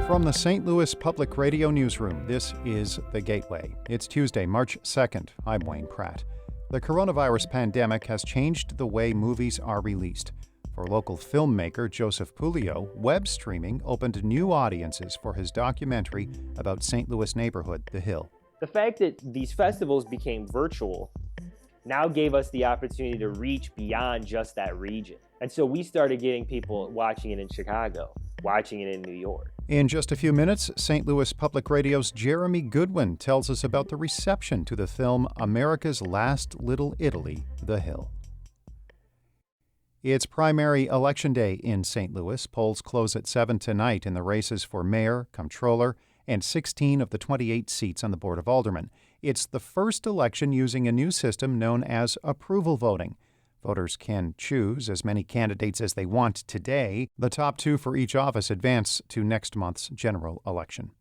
From the St. Louis Public Radio Newsroom, this is The Gateway. It's Tuesday, March 2nd. I'm Wayne Pratt. The coronavirus pandemic has changed the way movies are released. For local filmmaker Joseph Puleo, web streaming opened new audiences for his documentary about St. Louis neighborhood, The Hill. The fact that these festivals became virtual now gave us the opportunity to reach beyond just that region. And so we started getting people watching it in Chicago, watching it in New York. In just a few minutes, St. Louis Public Radio's Jeremy Goodwin tells us about the reception to the film America's Last Little Italy, The Hill. It's primary election day in St. Louis. Polls close at 7 tonight in the races for mayor, comptroller, and 16 of the 28 seats on the Board of Aldermen. It's the first election using a new system known as approval voting. Voters can choose as many candidates as they want today. The top two for each office advance to next month's general election.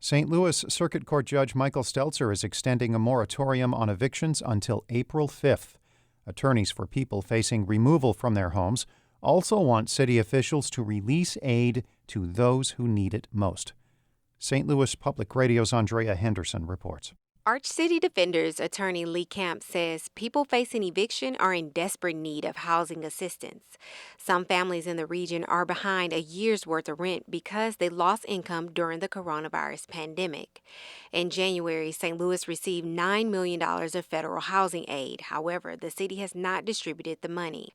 St. Louis Circuit Court Judge Michael Stelzer is extending a moratorium on evictions until April 5th. Attorneys for people facing removal from their homes also want city officials to release aid to those who need it most. St. Louis Public Radio's Andrea Henderson reports. Arch City Defenders attorney Lee Camp says people facing eviction are in desperate need of housing assistance. Some families in the region are behind a year's worth of rent because they lost income during the coronavirus pandemic. In January, St. Louis received $9 million of federal housing aid. However, the city has not distributed the money.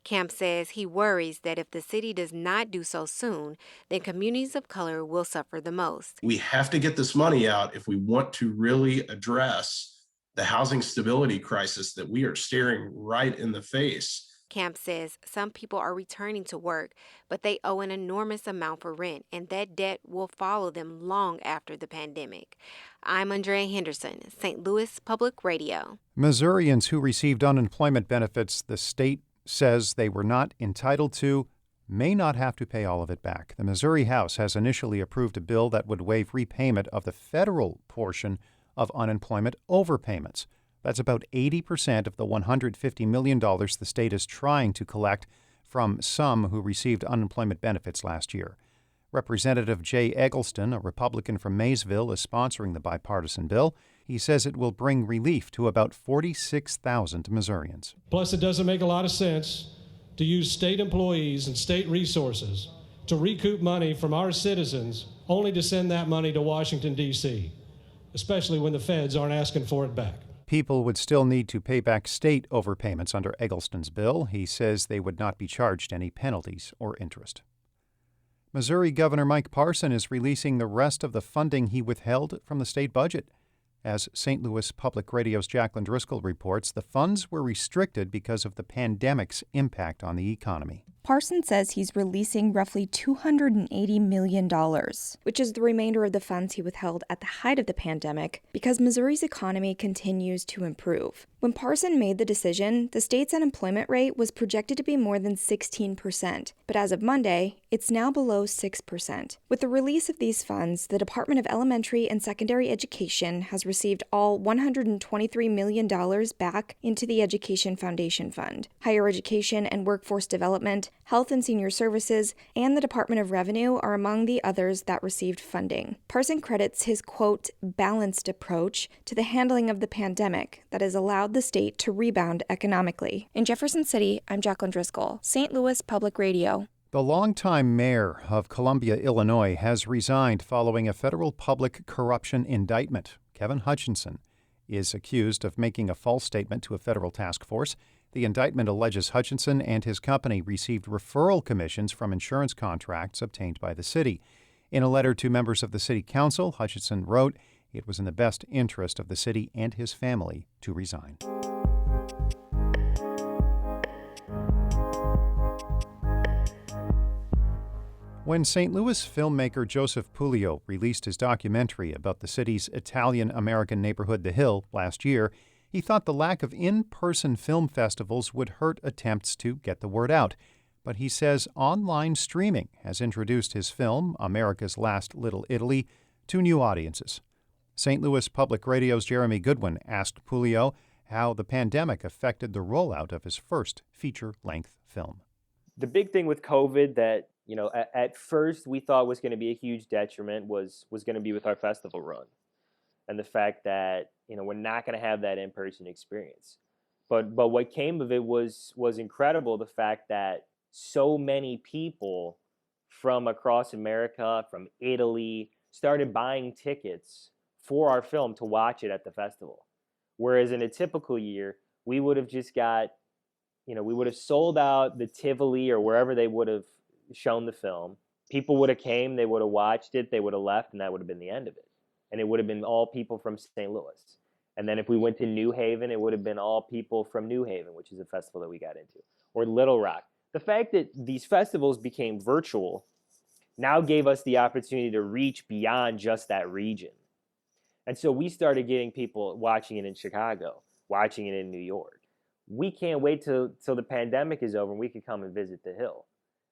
Camp says he worries that if the city does not do so soon, then communities of color will suffer the most. We have to get this money out if we want to really address the housing stability crisis that we are staring right in the face. Camp says some people are returning to work, but they owe an enormous amount for rent, and that debt will follow them long after the pandemic. I'm Andrea Henderson, St. Louis Public Radio. Missourians who received unemployment benefits the state says they were not entitled to may not have to pay all of it back. The Missouri House has initially approved a bill that would waive repayment of the federal portion of unemployment overpayments. That's about 80% of the $150 million the state is trying to collect from some who received unemployment benefits last year. Representative Jay Eggleston, a Republican from Maysville, is sponsoring the bipartisan bill. He says it will bring relief to about 46,000 Missourians. Plus, it doesn't make a lot of sense to use state employees and state resources to recoup money from our citizens only to send that money to Washington, D.C., especially when the feds aren't asking for it back. People would still need to pay back state overpayments under Eggleston's bill. He says they would not be charged any penalties or interest. Missouri Governor Mike Parson is releasing the rest of the funding he withheld from the state budget. As St. Louis Public Radio's Jacqueline Driscoll reports, the funds were restricted because of the pandemic's impact on the economy. Parson says he's releasing roughly $280 million, which is the remainder of the funds he withheld at the height of the pandemic, because Missouri's economy continues to improve. When Parson made the decision, the state's unemployment rate was projected to be more than 16%, but as of Monday, it's now below 6%. With the release of these funds, the Department of Elementary and Secondary Education has received all $123 million back into the Education Foundation Fund. Higher Education and Workforce Development, Health and Senior Services, and the Department of Revenue are among the others that received funding. Parson credits his, quote, balanced approach to the handling of the pandemic that has allowed the state to rebound economically. In Jefferson City, I'm Jacqueline Driscoll, St. Louis Public Radio. The longtime mayor of Columbia, Illinois, has resigned following a federal public corruption indictment. Kevin Hutchinson is accused of making a false statement to a federal task force. The indictment alleges Hutchinson and his company received referral commissions from insurance contracts obtained by the city. In a letter to members of the city council, Hutchinson wrote it was in the best interest of the city and his family to resign. When St. Louis filmmaker Joseph Puleo released his documentary about the city's Italian-American neighborhood, The Hill, last year, he thought the lack of in-person film festivals would hurt attempts to get the word out. But he says online streaming has introduced his film, America's Last Little Italy, to new audiences. St. Louis Public Radio's Jeremy Goodwin asked Puleo how the pandemic affected the rollout of his first feature-length film. The big thing with COVID that At first we thought was going to be a huge detriment was going to be with our festival run, and the fact that we're not going to have that in-person experience. But what came of it was incredible. The fact that so many people from across America, from Italy, started buying tickets for our film to watch it at the festival. Whereas in a typical year, we would have just got, we would have sold out the Tivoli or wherever they would have shown the film. People would have came, they would have watched it, they would have left, and that would have been the end of it. And it would have been all people from St. Louis. And then if we went to New Haven, it would have been all people from New Haven, which is a festival that we got into, or Little Rock. The fact that these festivals became virtual now gave us the opportunity to reach beyond just that region. And so we started getting people watching it in Chicago, watching it in New York. We can't wait till the pandemic is over and we can come and visit the Hill.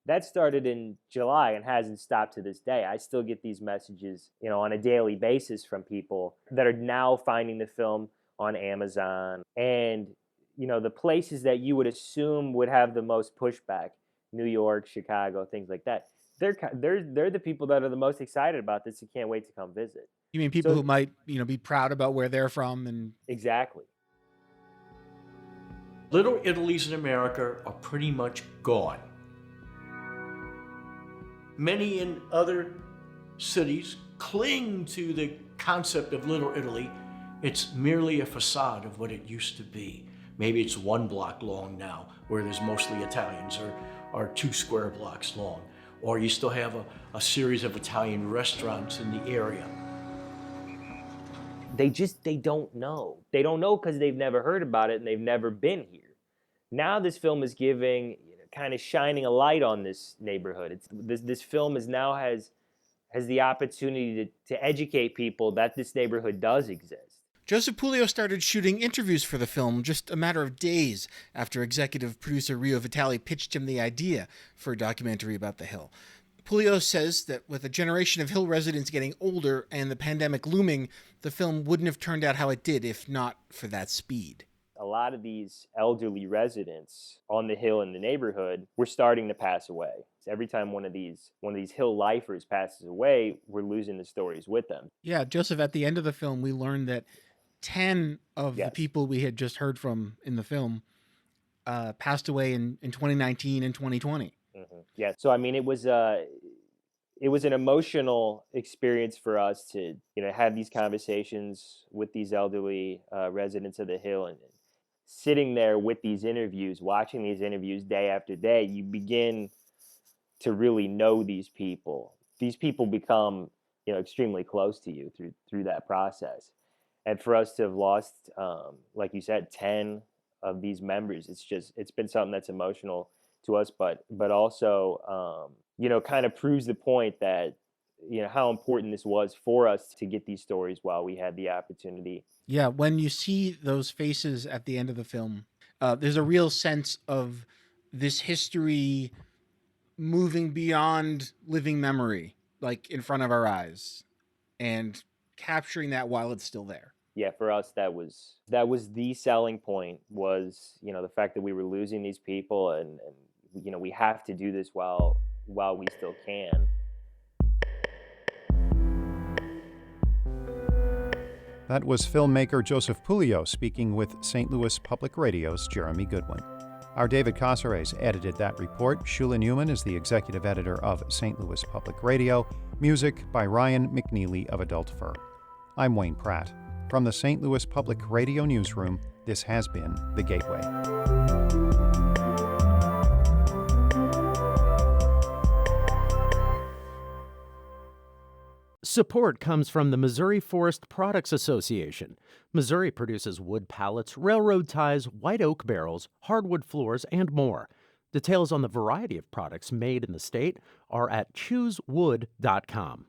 That started in July and hasn't stopped to this day. I still get these messages, on a daily basis from people that are now finding the film on Amazon. And, the places that you would assume would have the most pushback, New York, Chicago, things like that, they're the people that are the most excited about this and can't wait to come visit. You mean people who might, be proud about where they're from? And Exactly. Little Italies in America are pretty much gone. Many in other cities cling to the concept of Little Italy. It's merely a facade of what it used to be. Maybe it's 1 block long now, where there's mostly Italians, or 2 square blocks long. Or you still have a series of Italian restaurants in the area. They don't know. They don't know because they've never heard about it and they've never been here. Now this film is giving, kind of shining a light on this neighborhood. This film has the opportunity to educate people that this neighborhood does exist. Joseph Puleo started shooting interviews for the film just a matter of days after executive producer Rio Vitale pitched him the idea for a documentary about the Hill. Puleo says that with a generation of Hill residents getting older and the pandemic looming, the film wouldn't have turned out how it did if not for that speed. A lot of these elderly residents on the Hill in the neighborhood were starting to pass away. So every time one of these Hill lifers passes away, we're losing the stories with them. Yeah, Joseph, at the end of the film, we learned that 10 of the people we had just heard from in the film passed away in 2019 and 2020. Mm-hmm. Yeah, so I mean, it was an emotional experience for us to have these conversations with these elderly residents of the Hill, and sitting there with these interviews, watching these interviews day after day, you begin to really know these people. These people become extremely close to you through that process. And for us to have lost, like you said, 10 of these members, it's been something that's emotional to us, but also, kind of proves the point that, how important this was for us to get these stories while we had the opportunity. Yeah, when you see those faces at the end of the film, there's a real sense of this history moving beyond living memory, like in front of our eyes, and capturing that while it's still there. Yeah, for us, that was the selling point, was, the fact that we were losing these people, and we have to do this while we still can. That was filmmaker Joseph Puleo speaking with St. Louis Public Radio's Jeremy Goodwin. Our David Casares edited that report. Shula Newman is the executive editor of St. Louis Public Radio. Music by Ryan McNeely of Adult Fur. I'm Wayne Pratt. From the St. Louis Public Radio Newsroom, this has been The Gateway. Support comes from the Missouri Forest Products Association. Missouri produces wood pallets, railroad ties, white oak barrels, hardwood floors, and more. Details on the variety of products made in the state are at choosewood.com.